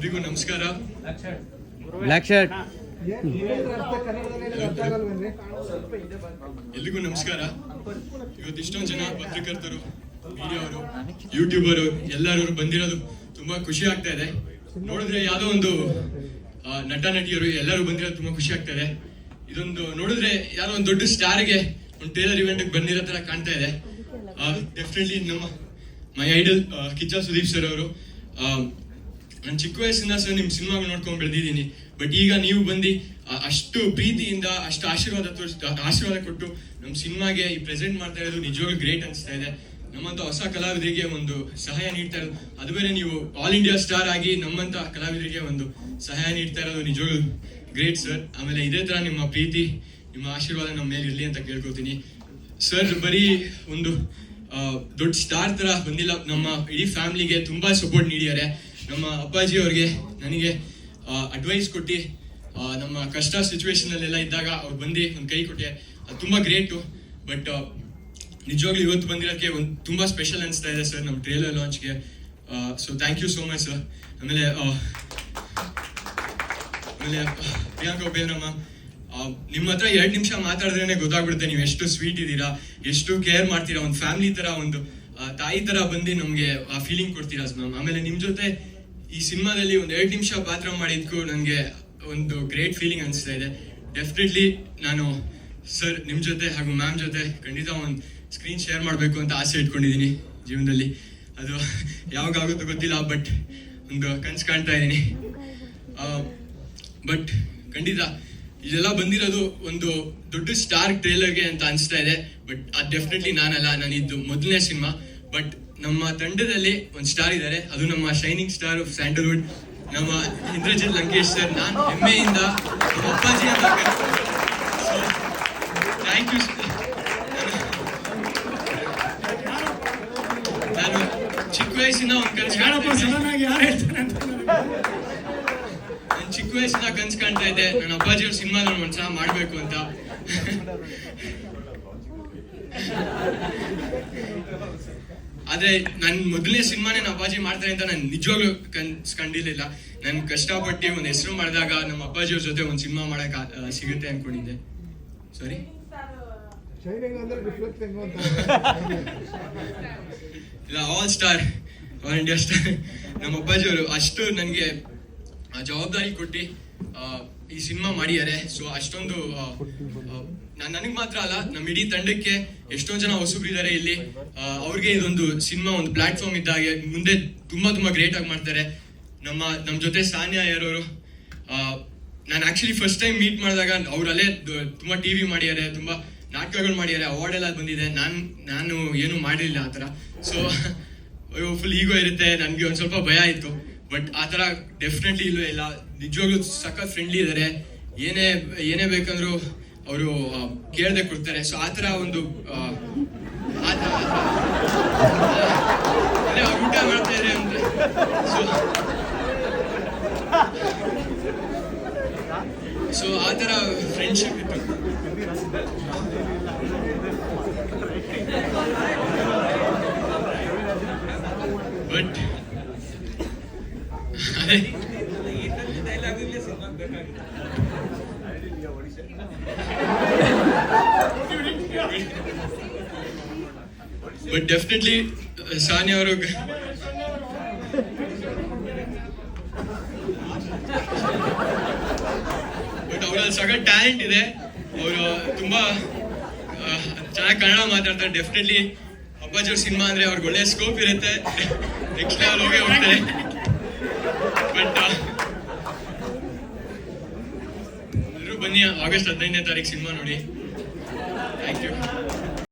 ಎಲ್ರಿಗೂ ನಮಸ್ಕಾರ. Black shirt ಎಲ್ರಿಗೂ ನಮಸ್ಕಾರ. ಇವತ್ತು ಇಷ್ಟೊಂದು ಜನ ಪತ್ರಕರ್ತರು, ಮೀಡಿಯಾವರು, ಯೂಟ್ಯೂಬರು ಎಲ್ಲರೂ ಬಂದಿರೋದು ತುಂಬಾ ಖುಷಿ ಆಗ್ತಾ ಇದೆ. ನೋಡಿದ್ರೆ ಯಾವುದೋ ಒಂದು ನಟ ನಟಿಯರು ಎಲ್ಲರೂ ಬಂದಿರೋದು ತುಂಬಾ ಖುಷಿ ಆಗ್ತಾ ಇದೆ. ಇದೊಂದು ನೋಡಿದ್ರೆ ಯಾರೋ ಒಂದು ದೊಡ್ಡ ಸ್ಟಾರ್ಗೆ ಒಂದು ಟೇಲರ್ ಇವೆಂಟ್ ಬಂದಿರೋ ತರ ಕಾಣ್ತಾ ಇದೆ. ಡೆಫಿನೆಟ್ಲಿ ನಮ್ಮ ಮೈ ಐಡಲ್ ಕಿಚ್ಚ ಸುದೀಪ್ ಸರ್ ಅವರು. ನಾನು ಚಿಕ್ಕ ವಯಸ್ಸಿಂದ ಸರ್ ನಿಮ್ಮ ಸಿನಿಮಾಗಳು ನೋಡ್ಕೊಂಡು ಬೆಳೆದಿದ್ದೀನಿ. ಬಟ್ ಈಗ ನೀವು ಬಂದು ಅಷ್ಟು ಪ್ರೀತಿಯಿಂದ ಅಷ್ಟು ಆಶೀರ್ವಾದ ಕೊಟ್ಟು ನಮ್ಮ ಸಿನಿಮಾಗೆ ಈ ಪ್ರೆಸೆಂಟ್ ಮಾಡ್ತಾ ಇರೋದು ನಿಜವಾಗ್ಲೂ ಗ್ರೇಟ್ ಅನಿಸ್ತಾ ಇದೆ. ನಮ್ಮಂತ ಹೊಸ ಕಲಾವಿದರಿಗೆ ಒಂದು ಸಹಾಯ ನೀಡ್ತಾ ಇರೋದು, ಅದು ಬೇರೆ ನೀವು ಆಲ್ ಇಂಡಿಯಾ ಸ್ಟಾರ್ ಆಗಿ ನಮ್ಮಂತ ಕಲಾವಿದರಿಗೆ ಒಂದು ಸಹಾಯ ನೀಡ್ತಾ ಇರೋದು ನಿಜವಾಗ್ಲೂ ಗ್ರೇಟ್ ಸರ್. ಆಮೇಲೆ ಇದೇ ತರ ನಿಮ್ಮ ಪ್ರೀತಿ, ನಿಮ್ಮ ಆಶೀರ್ವಾದ ನಮ್ಮ ಮೇಲೆ ಇರಲಿ ಅಂತ ಕೇಳ್ಕೊತೀನಿ ಸರ್. ಬರೀ ಒಂದು ದೊಡ್ಡ ಸ್ಟಾರ್ ತರ ಬಂದಿಲ್ಲ, ನಮ್ಮ ಇಡೀ ಫ್ಯಾಮಿಲಿಗೆ ತುಂಬಾ ಸಪೋರ್ಟ್ ನೀಡಿದ್ದಾರೆ. ನಮ್ಮ ಅಪ್ಪಾಜಿ ಅವ್ರಿಗೆ ನನಗೆ ಅಡ್ವೈಸ್ ಕೊಟ್ಟು ನಮ್ಮ ಕಷ್ಟ ಸಿಚುವೇಶನ್ ಅಲ್ಲೆಲ್ಲ ಇದ್ದಾಗ ಅವ್ರು ಬಂದು ಒಂದು ಕೈ ಕೊಟ್ಟೆ, ಅದು ತುಂಬಾ ಗ್ರೇಟು. ಬಟ್ ನಿಜವಾಗ್ಲೂ ಇವತ್ತು ಬಂದಿರೋಕ್ಕೆ ಒಂದು ತುಂಬಾ ಸ್ಪೆಷಲ್ ಅನಿಸ್ತಾ ಇದೆ ಸರ್ ನಮ್ಮ ಟ್ರೇಲರ್ ಲಾಂಚ್ಗೆ. So thank you so much sir. ಆಮೇಲೆ ಪ್ರಿಯಾಂಕಾ ಒಬೇರಮ್ಮ, ನಿಮ್ಮ ಹತ್ರ 2 ನಿಮಿಷ ಮಾತಾಡಿದ್ರೇನೆ ಗೊತ್ತಾಗ್ಬಿಡುತ್ತೆ ನೀವು ಎಷ್ಟು ಸ್ವೀಟ್ ಇದ್ದೀರಾ, ಎಷ್ಟು ಕೇರ್ ಮಾಡ್ತೀರಾ. ಒಂದು ಫ್ಯಾಮಿಲಿ ತರ, ಒಂದು ತಾಯಿ ತರ ಬಂದು ನಮ್ಗೆ ಆ ಫೀಲಿಂಗ್ ಕೊಡ್ತೀರಾ ಮ್ಯಾಮ್. ಆಮೇಲೆ ನಿಮ್ ಜೊತೆ ಈ ಸಿನಿಮಾದಲ್ಲಿ ಒಂದು 2 ನಿಮಿಷ ಪಾತ್ರ ಮಾಡಿದ್ಕು ನನಗೆ ಒಂದು ಗ್ರೇಟ್ ಫೀಲಿಂಗ್ ಅನಿಸ್ತಾ ಇದೆ. ಡೆಫಿನೆಟ್ಲಿ ನಾನು ಸರ್ ನಿಮ್ ಜೊತೆ ಹಾಗೂ ಮ್ಯಾಮ್ ಜೊತೆ ಖಂಡಿತ ಒಂದು ಸ್ಕ್ರೀನ್ ಶೇರ್ ಮಾಡಬೇಕು ಅಂತ ಆಸೆ ಇಟ್ಕೊಂಡಿದ್ದೀನಿ ಜೀವನದಲ್ಲಿ. ಅದು ಯಾವಾಗ ಆಗುತ್ತೋ ಗೊತ್ತಿಲ್ಲ, ಬಟ್ ಒಂದು ಕನ್ಸು ಕಾಣ್ತಾ ಇದ್ದೀನಿ. ಬಟ್ ಖಂಡಿತ ಇದೆಲ್ಲ ಬಂದಿರೋದು ಒಂದು ದೊಡ್ಡ ಸ್ಟಾರ್ ಟ್ರೇಲರ್ಗೆ ಅಂತ ಅನಿಸ್ತಾ ಇದೆ. ಬಟ್ ಅದು ಡೆಫಿನೆಟ್ಲಿ ನಾನಲ್ಲ, ನಾನಿದ್ದು ಮೊದಲನೇ ಸಿನಿಮಾ. ಬಟ್ ನಮ್ಮ ತಂಡದಲ್ಲಿ ಒಂದು ಸ್ಟಾರ್ ಇದ್ದಾರೆ, ಅದು ನಮ್ಮ ಶೈನಿಂಗ್ ಸ್ಟಾರ್ ಆಫ್ ಸ್ಯಾಂಡಲ್ವುಡ್, ನಮ್ಮ ಇಂದ್ರಜಿತ್ ಲಂಕೇಶ್ ಸರ್. ನಾನು ಹೆಮ್ಮೆಯಿಂದ ನಮ್ಮ ಅಪ್ಪಾಜಿ ಅಂತ ಥ್ಯಾಂಕ್ ಯು. ನಾನು ಚಿಕ್ಕ ವಯಸ್ಸಿನ ಒಂದು ಕನಸು ಕಾಣ್ತಾ ಇದ್ದೆ, ನನ್ನ ಅಪ್ಪಾಜಿಯವ್ರ ಸಿನಿಮಾದಲ್ಲಿ ಒಂದ್ಸಲ ಮಾಡ್ಬೇಕು ಅಂತ. ಆದ್ರೆ ನನ್ ಮೊದಲನೇ ಸಿನಿಮಾನೇ ನಮ್ಮ ಅಪ್ಪಾಜಿ ಮಾಡ್ತಾರೆ ಅಂತ ನಾನು ನಿಜವಾಗ್ಲೂ ಕಂಡಿರ್ಲಿಲ್ಲ. ನನ್ ಕಷ್ಟಪಟ್ಟು ಒಂದು ಹೆಸರು ಮಾಡಿದಾಗ ನಮ್ಮ ಅಪ್ಪಾಜಿಯವ್ರ ಜೊತೆ ಒಂದು ಸಿನಿಮಾ ಮಾಡಕ್ ಸಿಗುತ್ತೆ ಅನ್ಕೊಂಡಿದ್ದೆ. ಸಾರಿ, ಇಲ್ಲ, all star, all India star. ನಮ್ಮ ಅಪ್ಪಾಜಿಯವರು ಅಷ್ಟು ನನಗೆ ಜವಾಬ್ದಾರಿ ಕೊಟ್ಟು ಈ ಸಿನಿಮಾ ಮಾಡಿದ್ದಾರೆ. ಸೊ ಅಷ್ಟೊಂದು ನನಗೆ ಮಾತ್ರ ಅಲ್ಲ, ನಮ್ಮ ಇಡೀ ತಂಡಕ್ಕೆ ಎಷ್ಟೊಂದು ಜನ ಹೊಸಬ್ರಿದ್ದಾರೆ ಇಲ್ಲಿ. ಅವ್ರಿಗೆ ಇದೊಂದು ಸಿನಿಮಾ ಒಂದು ಪ್ಲಾಟ್ಫಾರ್ಮ್ ಇದ್ದಾಗೆ ಮುಂದೆ ತುಂಬಾ ಗ್ರೇಟ್ ಆಗಿ ಮಾಡ್ತಾರೆ. ನಮ್ಮ ಜೊತೆ ಸಾನ್ಯಾ ಯಾರವರು, ನಾನು ಆಕ್ಚುಲಿ ಫಸ್ಟ್ ಟೈಮ್ ಮೀಟ್ ಮಾಡಿದಾಗ ಅವರಲ್ಲೇ ತುಂಬಾ ಟಿವಿ ಮಾಡಿದ್ದಾರೆ, ತುಂಬಾ ನಾಟಕಗಳು ಮಾಡಿದ್ದಾರೆ, ಅವಾರ್ಡ್ ಎಲ್ಲ ಬಂದಿದೆ. ನಾನು ಏನು ಮಾಡಿರಲಿಲ್ಲ ಆ ಥರ. ಸೊ ಫುಲ್ ಈಗೋ ಇರುತ್ತೆ, ನನಗೆ ಒಂದು ಸ್ವಲ್ಪ ಭಯ ಇತ್ತು. ಬಟ್ ಆ ಥರ ಡೆಫಿನೆಟ್ಲಿ ಇಲ್ಲವೇ ಇಲ್ಲ. ನಿಜವಾಗ್ಲೂ ಸಖತ್ ಫ್ರೆಂಡ್ಲಿ ಇದ್ದಾರೆ. ಏನೇ ಬೇಕಂದ್ರು ಅವರು ಕೇಳದೆ ಕೊಡ್ತಾರೆ. ಸೊ ಆ ಥರ ಒಂದು ಊಟ ಮಾಡ್ತಾ ಇದ್ರೆ ಅಂದ್ರೆ ಸೊ ಆ ಥರ ಫ್ರೆಂಡ್ಶಿಪ್ ಇತ್ತು. ಬಟ್ ಅದೇ ಬಟ್ ಡೆಫಿನೆಟ್ಲಿ ಸಾನಿಯಾ ಅವರು ಬಟ್ ಅವರಲ್ಲಿ ಸಗಟ್ ಟ್ಯಾಲೆಂಟ್ ಇದೆ. ಅವರು ತುಂಬಾ ಚೆನ್ನಾಗಿ ಕನ್ನಡ ಮಾತಾಡ್ತಾರೆ. ಡೆಫಿನೆಟ್ಲಿ ಅಪ್ಪಾಜಿಯವ್ರ ಸಿನಿಮಾ ಅಂದ್ರೆ ಅವ್ರಿಗೆ ಒಳ್ಳೆ ಸ್ಕೋಪ್ ಇರುತ್ತೆ, ನೆಕ್ಸ್ಟ್ ಲೆವೆಲ್ ಹೋಗೇ ಹೋಗ್ತಾರೆ. ಬಟ್ ಎಲ್ಲರೂ ಬನ್ನಿ, ಆಗಸ್ಟ್ 15ನೇ ತಾರೀಕು ಸಿನಿಮಾ ನೋಡಿ. Thank you.